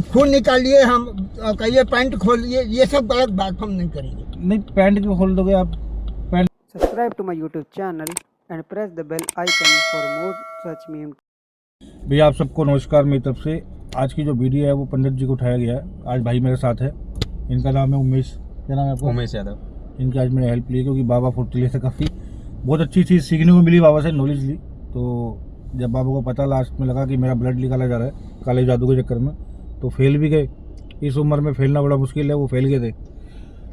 खून निकालिए, हम कहिए पैंट खोलिए, ये सब गलत बात हम नहीं करेंगे। नहीं, पैंट क्यों खोल दोगे आप? Pant Subscribe to my YouTube channel and press the bell icon for more such memes. भैया आप सबको नमस्कार मेरी तरफ से। आज की जो वीडियो है वो पंडित जी को उठाया गया है। आज भाई मेरे साथ है, इनका नाम है उमेश। क्या नाम है आपका? उमेश यादव। इनकी आज मैंने हेल्प ली क्योंकि बाबा फुर्तीले से काफ़ी बहुत अच्छी चीज़ सीखने को मिली, बाबा से नॉलेज ली। तो जब बाबा को पता लास्ट में लगा कि मेरा ब्लड निकाला जा रहा है काले जादू के चक्कर में, तो फेल भी गए। इस उम्र में फेलना बड़ा मुश्किल है, वो फेल गए थे।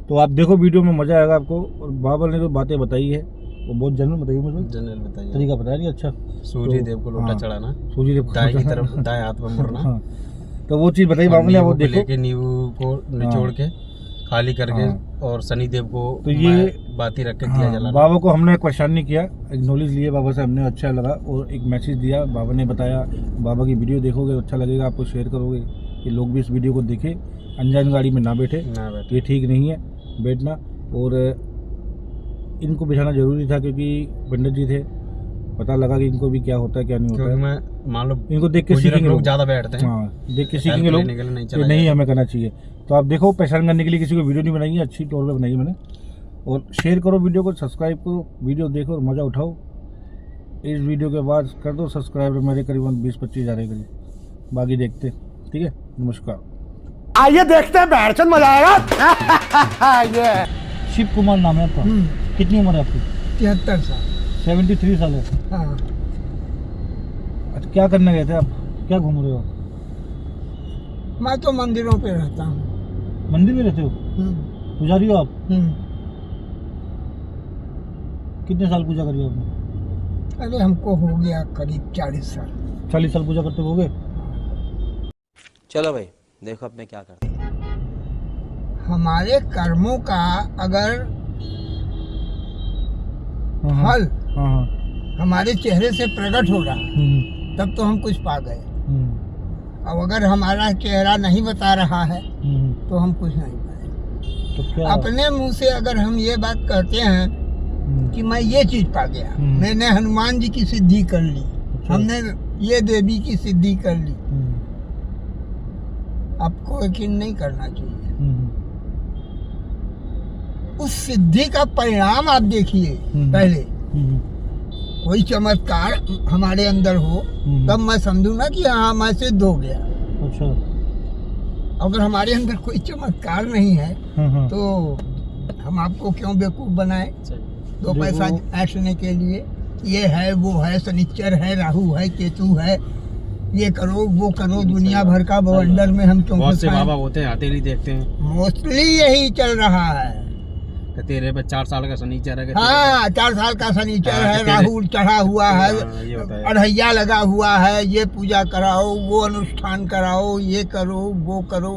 तो आप देखो वीडियो में, मज़ा आएगा आपको। और बाबा ने जो बातें बताई है वो बहुत जनरल बताइए, मुझे जनरल बताइए, तरीका बताया नहीं अच्छा। सूर्य देव को लोटा हाँ, चढ़ाना, सूर्य देव दाएं की तरफ दाएं हाथ में मुड़ना। हाँ, तो वो चीज़ बताई बाबा ने, वो देखो। लेके नींबू को निचोड़ के खाली करके और शनि देव को तो ये बाती रख के दिया जलाना। बाबा को हमने क्वेश्चन नहीं किया, एक्नॉलेज लिए बाबा से, हमने अच्छा लगा और एक मैसेज दिया। बाबा ने बताया, बाबा की वीडियो देखोगे अच्छा लगेगा आपको, शेयर करोगे कि लोग भी इस वीडियो को देखें। अनजान गाड़ी में ना बैठे, ये ठीक नहीं है बैठना। और इनको बिठाना जरूरी था क्योंकि पंडित जी थे, पता लगा कि इनको भी क्या होता है क्या नहीं होता है। मैं मान लो इनको देख के सीखेंगे लोग, ज़्यादा बैठते हैं। हाँ, देख के सीखेंगे लोग कि नहीं हमें करना चाहिए। तो आप देखो, परेशान करने के लिए किसी को वीडियो नहीं बनाई है, अच्छी तौर पे बनाई है मैंने। और शेयर करो वीडियो को, सब्सक्राइब करो, वीडियो देखो और मज़ा उठाओ। इस वीडियो के बाद कर दो सब्सक्राइबर मेरे करीबन 20-25 हज़ार के करीब, बाकी देखते। ठीक है, नमस्कार। आइए देखते हैं, बैठचंद मजा आएगा। ये शिव कुमार नाम है आपका? कितनी उम्र है आपकी? 73 साल। 73 साल है। हाँ। अच्छा, क्या करने गए थे आप? क्या घूम रहे हो? मैं तो मंदिरों पे रहता हूँ। मंदिर में रहते हो? पुजारी हो आप? कितने साल पूजा करी आपने? अरे हमको हो गया करीब 40 साल। 40 साल पूजा करते हो गए? चलो भाई देखो अब मैं क्या करता हूँ। हमारे कर्मों का अगर फल हमारे चेहरे से प्रकट हो रहा तब तो हम कुछ पा गए। अब अगर हमारा चेहरा नहीं बता रहा है तो हम कुछ नहीं पाए। तो क्या? अपने मुंह से अगर हम ये बात कहते हैं कि मैं ये चीज पा गया, मैंने हनुमान जी की सिद्धि कर ली, हमने ये देवी की सिद्धि कर ली, आपको यकीन नहीं करना चाहिए। उस सिद्धि का परिणाम आप देखिए। पहले कोई चमत्कार हमारे अंदर हो तब मैं समझू ना कि हाँ मैं सिद्ध हो गया। अच्छा। अगर हमारे अंदर कोई चमत्कार नहीं है तो हम आपको क्यों बेवकूफ बनाए? 2 पैसा ऐसने के लिए ये है वो है, शनिचर है, राहु है, केतु है, ये करो वो करो, दुनिया भर का बवंडर में हम क्यों बहुत से बाबा होते हैं, आते नहीं देखते हैं। मोस्टली यही चल रहा है। तेरे पे 4 साल का शनिचर है। हाँ, 4 साल का शनिचर है, राहु चढ़ा हुआ है, अढ़ैया लगा हुआ है, ये पूजा कराओ, वो अनुष्ठान कराओ, ये करो वो करो,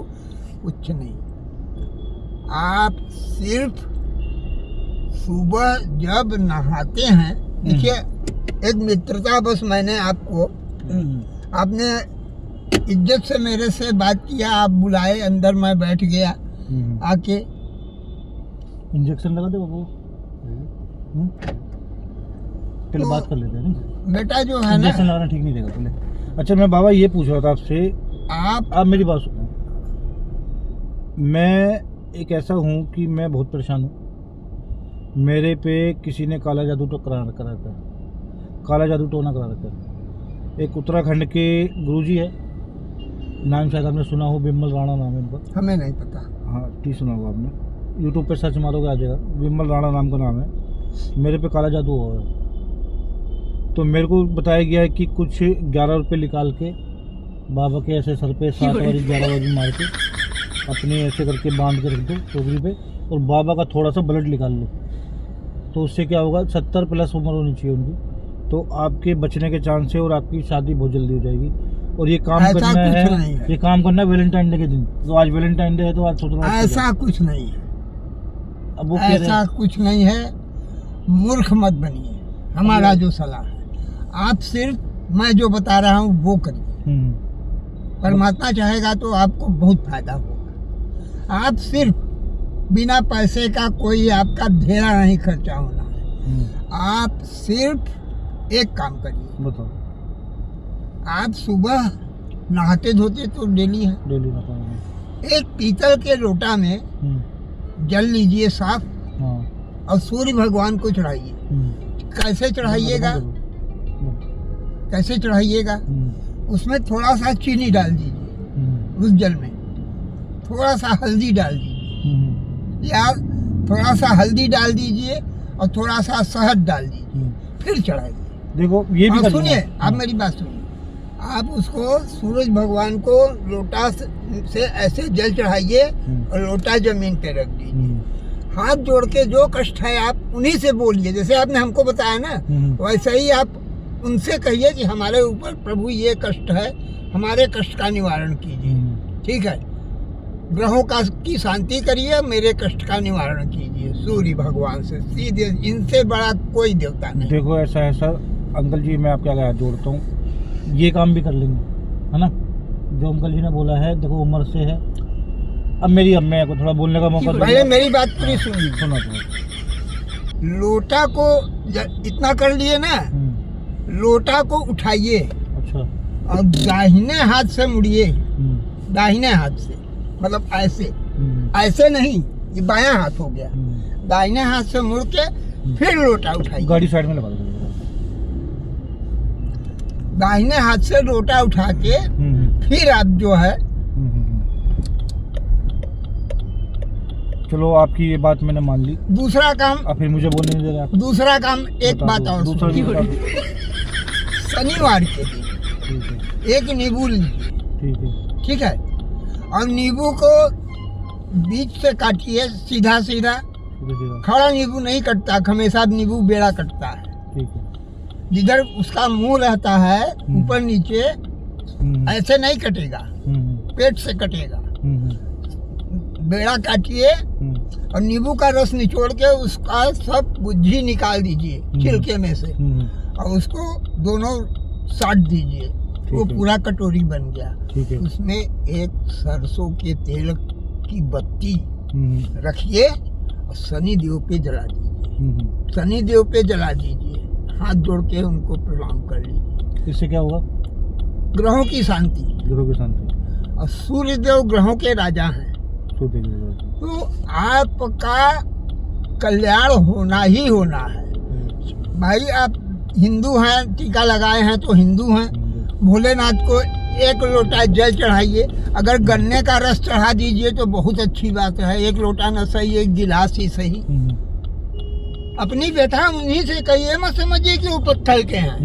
कुछ नहीं। आप सिर्फ सुबह जब नहाते हैं, देखिए एक मित्रता बस मैंने आपको, आपने इज्जत से मेरे से बात किया, आप बुलाए अंदर, मैं बैठ गया, आके इंजेक्शन लगा दे बाबू। पहले बात कर लेते हैं ना बेटा, जो है ना इंजेक्शन लगाना ठीक नहीं रहेगा पहले। अच्छा, मैं बाबा ये पूछ रहा था आपसे, आप मेरी बात सुनो। मैं एक ऐसा हूँ कि मैं बहुत परेशान हूँ। मेरे पे किसी ने काला जादू तो करा रखा है, काला जादू टोना करा रखा है। एक उत्तराखंड के गुरुजी है, नाम शायद आपने सुना हो, विमल राणा नाम है उनका। हमें नहीं पता। हाँ, ठीक सुना होगा आपने, यूट्यूब पे सर्च मारोगे आ जाएगा, विमल राणा नाम का नाम है। मेरे पे काला जादू हुआ है, तो मेरे को बताया गया है कि कुछ 11 रुपये निकाल के बाबा के ऐसे सर पे 7 बारी 11 बारी मार के अपने ऐसे करके बांध के रख दो टोकरी पे, और बाबा का थोड़ा सा ब्लड निकाल लो। तो उससे क्या होगा, 70 प्लस उम्र होनी चाहिए उनकी, तो आपके बचने के चांस है और आपकी शादी बहुत जल्दी हो जाएगी। और ये काम करना है, ये काम करना है वैलेंटाइन डे के दिन। तो आज वैलेंटाइन डे है, तो आज सोच रहा हूँ ऐसा कुछ नहीं है। अब वो ऐसा कुछ नहीं है, मूर्ख मत बनिए। हमारा जो सलाह है, आप सिर्फ मैं जो बता रहा हूँ वो करिए। परमात्मा चाहेगा तो आपको बहुत फायदा होगा। आप सिर्फ बिना पैसे का कोई आपका ढेरा नहीं खर्चा होना है। आप सिर्फ एक काम करिए, बताओ। आप सुबह नहाते धोते तो डेली है। डेली नहाता हूँ। एक पीतल के लोटा में जल लीजिए साफ हाँ। और सूर्य भगवान को चढ़ाइए। कैसे चढ़ाइएगा? कैसे चढ़ाइएगा? उसमें थोड़ा सा चीनी डाल दीजिए, उस जल में थोड़ा सा हल्दी डाल दीजिए, या थोड़ा सा हल्दी डाल दीजिए और थोड़ा सा शहद डाल दीजिए, फिर चढ़ाइए। देखो ये भी सुनिए, आप मेरी बात सुनिए। आप उसको सूरज भगवान को लोटा से ऐसे जल चढ़ाइए और लोटा जमीन पे रख दीजिए। हाथ जोड़ के जो कष्ट है आप उन्हीं से बोलिए, जैसे आपने हमको बताया ना, वैसे ही आप उनसे कहिए कि हमारे ऊपर प्रभु ये कष्ट है, हमारे कष्ट का निवारण कीजिए। ठीक है, ग्रहों का की शांति करिए, मेरे कष्ट का निवारण कीजिए सूर्य भगवान से सीधे। इनसे बड़ा कोई देवता नहीं। देखो ऐसा है सर, अंकल जी मैं आपके आगे हाथ जोड़ता हूँ, ये काम भी कर लेंगे, है ना? जो अंकल जी ने बोला है, देखो उम्र से है, अब मेरी अम्मा को थोड़ा बोलने का मौका दो। पहले मेरी बात पूरी सुनिए। सुनो। लोटा को इतना कर लिए ना, लोटा को उठाइए। अच्छा। और दाहिने हाथ से मुड़िए, दाहिने हाथ से, मतलब ऐसे ऐसे नहीं, ये बायां हाथ हो गया। दाहिने हाथ से मुड़ के फिर लोटा उठाइए। गाड़ी साइड में लगा दो। दाहिने हाथ से लोटा उठा के फिर आप जो है, चलो आपकी ये बात मैंने मान ली। दूसरा काम, अब फिर मुझे बोलने नहीं दे रहे आप। दूसरा काम एक बात और दूसरा शनिवार के दिन ठीक है, एक नींबू लीजिए। ठीक है, ठीक है, और नींबू को बीच से काटिए, सीधा सीधा। खड़ा नींबू नहीं कटता, हमेशा नींबू बेड़ा कटता है। ठीक है। जिधर उसका मुंह रहता है ऊपर नीचे ऐसे नहीं कटेगा, पेट से कटेगा। बेड़ा काटिए और नींबू का रस निचोड़ के उसका सब गुज्जी निकाल दीजिए छिलके में से, और उसको दोनों साट दीजिए। वो पूरा कटोरी बन गया। ठीक है। उसमें एक सरसों के तेल की बत्ती रखिए और शनि देव पे जला दीजिए। शनि देव पे जला दीजिए, हाथ जोड़ के उनको प्रणाम कर लीजिए। इससे क्या होगा? ग्रहों की शांति। ग्रहों की शांति। और सूर्य देव ग्रहों के राजा हैं। तो आपका कल्याण होना ही होना है। भाई आप हिंदू हैं, टीका लगाए हैं तो हिंदू हैं। भोलेनाथ को एक लोटा जल चढ़ाइए, अगर गन्ने का रस चढ़ा दीजिए तो बहुत अच्छी बात है। एक लोटा न सही, एक गिलास ही सही। अपनी बेटा उन्हीं से कहिए, मत समझिए कि वो पत्थर के हैं।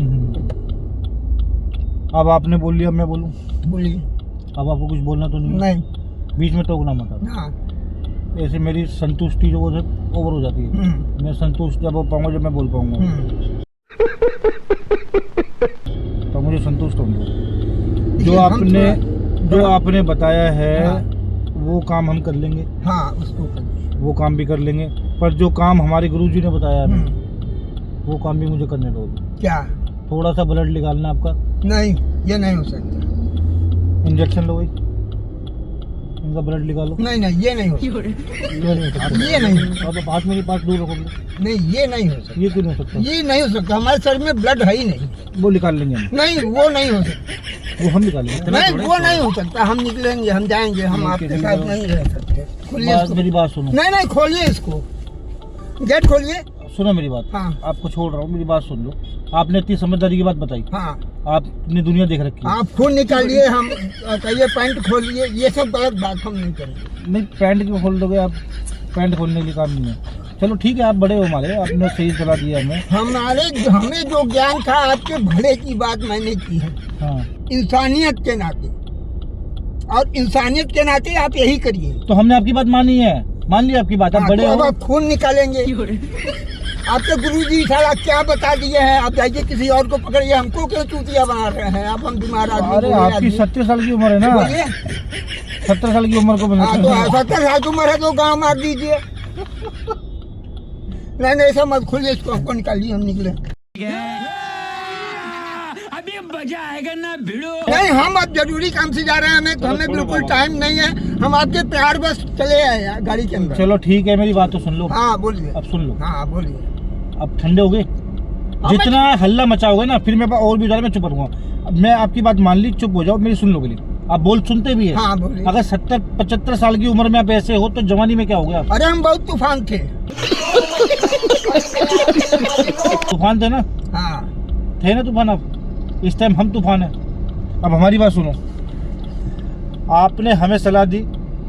अब आपने बोल लिया, मैं बोलूं? बोलिए। अब आपको कुछ बोलना तो नहीं? बीच में टोकना मत। हाँ। ऐसे मेरी संतुष्टि जो है ओवर हो जाती है। मैं संतुष्ट जब हो पाऊंगा, जब मैं बोल पाऊंगा, तो मुझे संतुष्ट होंगे। जो आपने बताया है, हाँ, वो काम हम कर लेंगे। हाँ, उसको करिए। वो काम भी कर लेंगे, पर जो काम हमारे गुरुजी ने बताया है, वो काम भी मुझे करने दो। क्या? थोड़ा सा ब्लड निकालना आपका। नहीं, ये नहीं हो सकता। इंजेक्शन लो, इनका ब्लड निकालो। नहीं, ये नहीं हो सकता। ये नहीं। अब हाथ मेरे पास दूर रखोगे? नहीं, ये नहीं हो सकता। ये क्यों नहीं हो सकता? ये नहीं हो सकता, हमारे शरीर में ब्लड है ही नहीं। वो निकाल लेंगे हम। नहीं, वो नहीं हो सकता। वो हम निकालेंगे। नहीं, वो नहीं हो सकता। हम निकलेंगे, हम जाएंगे, हम आपके साथ नहीं रह सकते। खोलिए इसको। मेरी बात सुनो। नहीं, खोलिए इसको, गेट खोलिए। सुनो मेरी बात। हाँ। आपको छोड़ रहा हूँ, मेरी बात सुन लो। आपने इतनी समझदारी की बात बताई। हाँ। आपने दुनिया देख रखी है। आप खून निकालिए, हम कहिए पैंट खोलिए, ये सब गलत बात हम नहीं करेंगे। नहीं, पैंट क्यों खोल दोगे आप? पैंट खोलने के लिए काम नहीं है। चलो ठीक है, आप बड़े हो हमारे, आपने सही सलाह दिया हमें। हमें जो ज्ञान था, आपके भले की बात मैंने की है। हाँ। इंसानियत के नाते, और इंसानियत के नाते आप यही करिए। तो हमने आपकी बात मानी है, मान लिया आपकी बात। आप बड़े हो। आप खून निकालेंगे। आपके गुरुजी साला क्या बता दिए हैं? आप जाइए किसी और को पकड़िए, हमको क्यों चूतिया बना रहे हैं? आप हम बीमार आदमी। अरे आपकी 70 साल की उम्र है ना? 70 साल की उम्र को तो 70 साल की उम्र है तो गाँव मार दीजिए। नहीं, ऐसा मत खोलिए इसको, हमको निकालिए, हम निकले। अभी मजा आएगा ना भिड़ो। नहीं, हम अब जरूरी काम से जा रहे हैं, हमें बिल्कुल टाइम नहीं है। हम आपके प्यार बस चले आए गाड़ी के अंदर। चलो ठीक है, मेरी बात तो सुन लो। हाँ बोलिए। अब सुन लो। हाँ बोलिए। अब ठंडे हो गए, जितना हल्ला मचाओगे ना, फिर मैं और भी ज्यादा मैं चुप रहूंगा। मैं आपकी बात मान ली, चुप हो जाओ, मेरी सुन लो पहले। आप बोल सुनते भी है? हाँ बोलिए। अगर 70-75 साल की उम्र में आप ऐसे हो तो जवानी में क्या हो गया? अरे हम बहुत तूफान थे। तूफान थे ना? हाँ थे ना तूफान आप? इस टाइम हम तूफान है। अब हमारी बात सुनो, आपने हमें सलाह दी,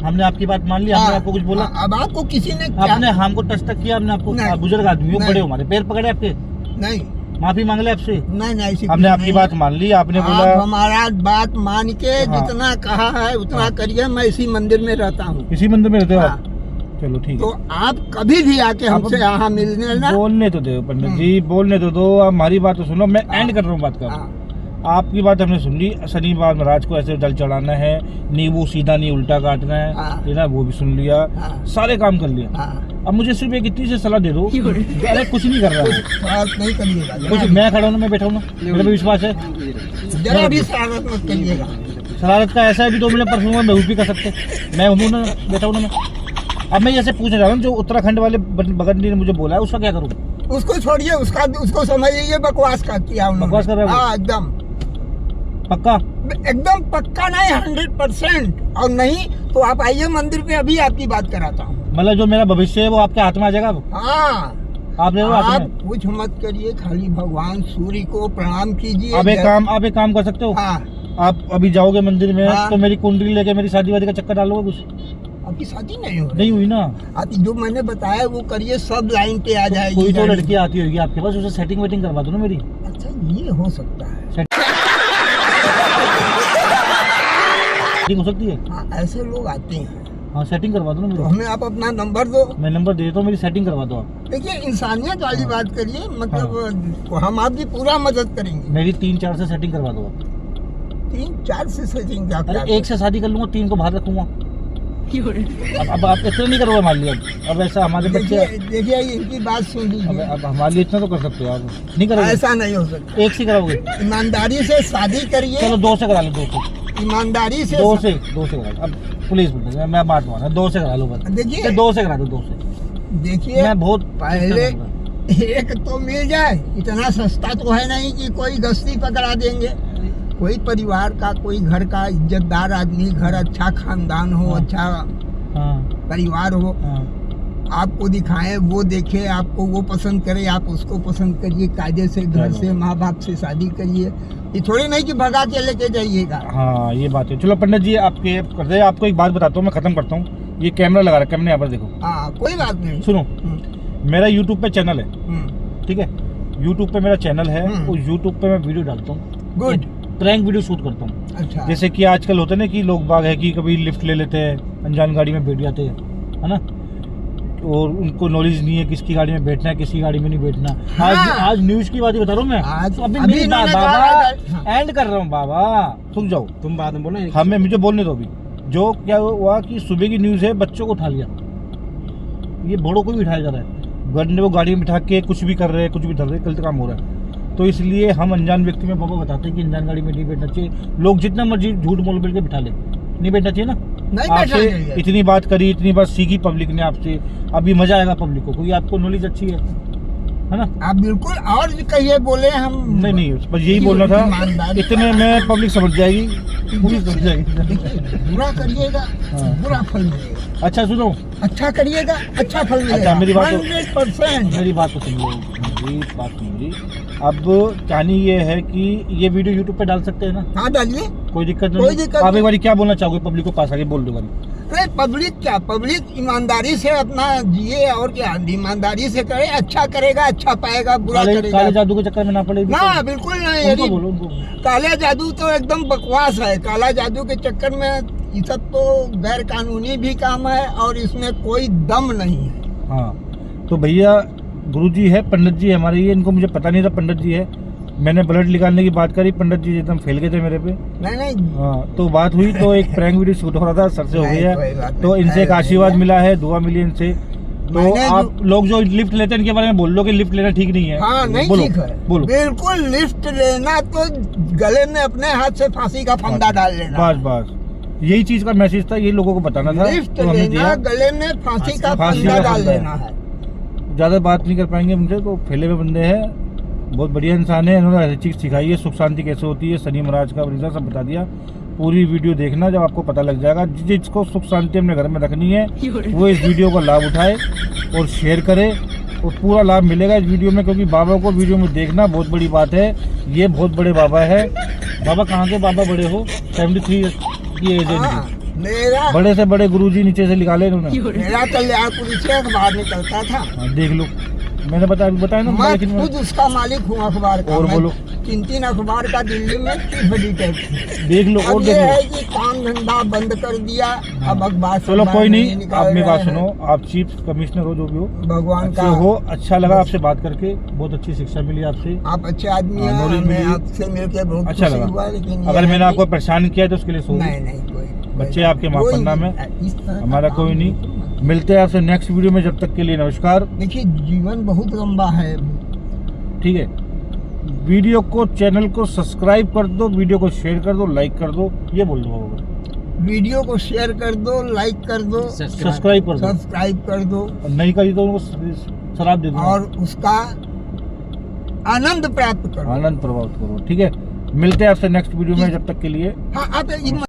हमने आपकी बात मान ली, हमने आपको कुछ बोला? अब आपको किसी ने क्या? आपने हमको टच तक किया? हमने आपको? नहीं। आप बुजुर्ग आदमी हो, नहीं। बड़े हो, हमारे पैर पकड़े आपके, नहीं माफी मांग ले आपसे? नहीं ऐसी हमने कुछ आपकी नहीं बात है। मान ली, आपने आप बोला हमारा बात मान के हाँ। जितना कहा है उतना करिए। मैं इसी मंदिर में रहता हूँ। इसी मंदिर में रहते हो हाँ। आप? चलो ठीक तो है। आप कभी भी आके हमसे यहाँ मिलने ना। बोलने तो दो पंडित जी, बोलने तो दो। आप हमारी बात तो सुनो, मैं एंड कर रहा हूँ बात का। हाँ। आपकी बात हमने सुन ली, शनिवार महाराज को ऐसे जल चढ़ाना है, नींबू सीधा नहीं उल्टा काटना है, हाँ। ये ना वो भी सुन लिया, हाँ। सारे काम कर लिया। हाँ। अब मुझे सिर्फ एक इतनी सी सलाह दे दो, अरे कुछ नहीं कर रहा है, शरारत नहीं करिएगा। कुछ मैं खड़ा हूँ ना, मैं बैठा हूँ ना, मेरा भी विश्वास है। जरा भी शरारत मत करिएगा। शरारत का ऐसा है भी 2 मिनट परसों में भी कर सकते, मैं हूँ ना, बैठा हूँ ना मैं। अब मैं जैसे पूछना चाह रहा हूँ, जो उत्तराखंड वाले बगंडी ने मुझे बोला है, उसका क्या करूँ? उसको छोड़िए, उसको समझिए बकवास का किया उन्होंने। बकवास कर रहे हो? हाँ एकदम पक्का? एकदम पक्का नहीं, 100%। और नहीं तो आप आइए मंदिर पे, अभी आपकी बात कराता हूँ। मतलब जो मेरा भविष्य है वो आपके हाथ में आ जाएगा अब? हाँ आप ले लो हाथ आप में। कुछ मत करिए, खाली भगवान सूर्य को प्रणाम कीजिए। आप एक काम कर सकते हो, हाँ आप अभी जाओगे मंदिर में हाँ। तो मेरी कुंडली लेके मेरी शादी वादी का चक्कर डालोगे कुछ? आपकी शादी नहीं हो रही। नहीं हुई ना? आप जो मैंने बताया वो करिए, सब लाइन पे आ जाएगी। कोई तो गाड़ी। लड़की आती होगी आपके पास, उसे सेटिंग वेटिंग करवा दो ना मेरी। अच्छा ये हो सकता है। सेटिंग हो सकती है? हाँ ऐसे लोग आते हैं। हाँ सेटिंग करवा दो ना तो मेरी। हमें आप अपना नंबर दो। मैं नंबर दे देता हूँ, मेरी सेटिंग करवा दो आप। देखिए इंसानियत वाली बात करिए, मतलब हम आपकी पूरा मदद करेंगे। मेरी 3-4 से सेटिंग करवा दो आप। 3-4 से सेटिंग क्या? अरे 1 से शादी कर लूंगा, 3 को बाहर रखूंगा। अब आप इतना नहीं करोगे मान लिया? अब ऐसा हमारे बच्चे, देखिए इनकी बात सुन लीजिए। अब हमारे लिए इतना तो कर सकते हो आप, नहीं करोगे? ऐसा नहीं हो सकता। 1 से कराओगे? ईमानदारी से शादी करिए। चलो 2 से करा लो, 2 से। ईमानदारी से 2 से करा लो। अब पुलिस बोलते मैं बात मान 2 से करा लो बस। देखिए 2 से करा दो, 2 से। देखिए मैं बहुत पहले एक तो मिल जाए, इतना सस्ता तो है नहीं कि कोई गश्ती पकड़ा देंगे। कोई परिवार का, कोई घर का इज्जतदार आदमी, घर अच्छा खानदान हो, हाँ। अच्छा हाँ परिवार हो, हाँ आपको दिखाए, वो देखे, आपको वो पसंद करे, आप उसको पसंद करिए, कायदे से घर से माँ बाप से शादी करिए। ये थोड़ी नहीं कि भगा के लेके जाइएगा। हाँ ये बात है। चलो पंडित जी आपके कर दे, आपको एक बात बताता हूँ, मैं खत्म करता हूँ। ये कैमरा लगा रखा है मैंने यहाँ पर, देखो। हाँ कोई बात नहीं। सुनो, हम्म, मेरा यूट्यूब पे चैनल है, हम्म, ठीक है? यूट्यूब पे मेरा चैनल है, हम्म। और यूट्यूब पे मैं वीडियो डालता हूँ, गुड। प्रैंक वीडियो शूट करता हूँ। अच्छा जैसे कि आजकल होता है ना कि लोग बाग है कि कभी लिफ्ट ले लेते हैं, अनजान गाड़ी में बैठ जाते हैं, है ना, और उनको नॉलेज नहीं है किसकी गाड़ी में बैठना है, किसकी गाड़ी में नहीं बैठना। हाँ। आज न्यूज की बात ही बता रहा हूँ मैं। आज- तो अभी अभी मेरी इन्होंने बाबा कहा- एंड कर रहा हूँ बाबा, सुन जाओ। तुम बाद में बोलो। हमें मुझे बोलने दो अभी। जो क्या हुआ कि सुबह की न्यूज़ है, बच्चों को उठा लिया, ये बड़ों को भी उठाया जा रहा है, गन्ने को गाड़ी में बिठा के कुछ भी कर रहे हैं, कुछ भी कर रहे हैं, गलत काम हो रहा है। तो इसलिए हम अनजान व्यक्ति में पापा बताते हैं कि अनजान गाड़ी में नहीं बैठना चाहिए। लोग जितना मर्जी झूठ बोल बोल के बिठा ले, नहीं बैठना चाहिए ना। नहीं बैठना आपसे चाहिए। इतनी बात करी, इतनी बात सीखी पब्लिक ने आपसे, अभी मजा आएगा पब्लिक को, क्योंकि आपको नॉलेज अच्छी है ना। आप बिल्कुल और कहिए, बोले हम। नहीं बस यही बोलना था, ईमानदारी। इतने में पब्लिक समझ जाएगी, पूरी समझ जाएगी। देखिए बुरा करिएगा, हाँ। बुरा फल मिलेगा। अच्छा सुनो, अच्छा करिएगा, अच्छा फल मिलेगा। अच्छा, मेरी बात तो- 100%। मेरी बात तो सुन लो, मेरी बात सुन ली। अब कहानी ये है कि ये वीडियो यूट्यूब पे डाल सकते हैं ना? हाँ डालिए। कोई दिक्कत कोई नहीं? दिक्कत आप नहीं। एक बार क्या बोलना चाहोगे पब्लिक को, पास आके बोल दो बारी। अरे पब्लिक क्या, पब्लिक ईमानदारी से अपना जिए, और क्या ईमानदारी से करे, अच्छा करेगा अच्छा पाएगा, बुरा काले करेगा जादू के चक्कर में ना पड़े। ना, बिल्कुल नहीं। उनको यदि बोलो, उनको। काला जादू तो एकदम बकवास है। काला जादू के चक्कर में ये सब तो गैर कानूनी भी काम है, और इसमें कोई दम नहीं है। हाँ तो भैया गुरुजी है, पंडित जी हमारे, ये इनको मुझे पता नहीं था पंडित जी है। मैंने ब्लड निकालने की बात करी, पंडित जी एकदम फैल गए थे मेरे पे। नहीं हाँ तो बात हुई, तो एक प्रैंक वीडियो शूट हो रहा था, सर से हो नहीं, गया, कोई बात तो नहीं। इनसे एक आशीर्वाद मिला है, दुआ मिली इनसे। तो मैंने आप लोग जो लिफ्ट लेते हैं इनके बारे में बोल लो कि लिफ्ट लेना ठीक नहीं है। हाँ नहीं बोलो, ठीक है, बोलो। बिल्कुल। लिफ्ट लेना तो गले में अपने हाथ से फांसी का फंदा डाल लेना। बस यही चीज का मैसेज था, ये लोगों को बताना था, लिफ्ट तो हमने लेना, दिया। गले में फांसी का फांसी फंदा का डाल फंदा है। लेना है। ज्यादा बात नहीं कर पाएंगे उनसे, तो फैले हुए बंदे हैं, बहुत बढ़िया इंसान है, इन्होंने हर चीज़ सिखाई है, सुख शांति कैसे होती है, शनि महाराज का वरिष्ठ सब बता दिया। पूरी वीडियो देखना, जब आपको पता लग जाएगा। जिसको सुख शांति अपने घर में रखनी है वो इस वीडियो का लाभ उठाए और शेयर करे, और पूरा लाभ मिलेगा इस वीडियो में, क्योंकि बाबा को वीडियो में देखना बहुत बड़ी बात है। ये बहुत बड़े बाबा है। बाबा कहाँ के बाबा बड़े हो? 73 की एज है हाँ, इनकी। मेरा बड़े से बड़े गुरुजी नीचे से निकाले इन्होंने। मेरा कल्याणपुरी से अखबार निकलता था। हाँ, देख लो, मैंने बताया ना। मैं लेकिन खुद उसका मालिक हूँ अखबार का। और मैं बोलो। 3 अखबार का दिल्ली में चीफ एडिटर। देख लो, अब और ये देख है लो। कि काम धंधा बंद कर दिया, अब अखबार से चलो बाहर कोई नहीं, निकाल आप मेरी बात रहे हैं। सुनो। आप चीफ कमिश्नर हो, जो भी हो, भगवान अच्छे का हो। अच्छा लगा आपसे बात करके, बहुत अच्छी शिक्षा मिली आपसे। आप अच्छे आदमी हाँ, हैं, नॉलेज हमें मिली। आपसे मिलकर बहुत अच्छा खुशी लगा। हुआ। लेकिन ये अगर है मैंने कि- आपको परेशान किया तो उसके लिए सॉरी। नहीं कोई बच्चे आपके माफ कोई करना नहीं, में, इस तरह का हमारा काम कोई नहीं। मिलते हैं आपसे नेक्स्ट वीडियो में, जब तक के लिए नमस्कार। देखिए जीवन बहुत लंबा है। ठीक है, वीडियो को, चैनल को सब्सक्राइब कर दो, वीडियो को शेयर कर दो, लाइक कर दो, ये बोल दो बाबा। वीडियो को शेयर कर दो, लाइक कर दो, सब्सक्राइब कर दो, सब्सक्राइब कर दो, और नहीं करी तो उनको शराब दे दो, और उसका आनंद प्राप्त करो। आनंद प्रभावित करो। ठीक है, मिलते हैं आपसे नेक्स्ट वीडियो में, जब तक के लिए हाँ आप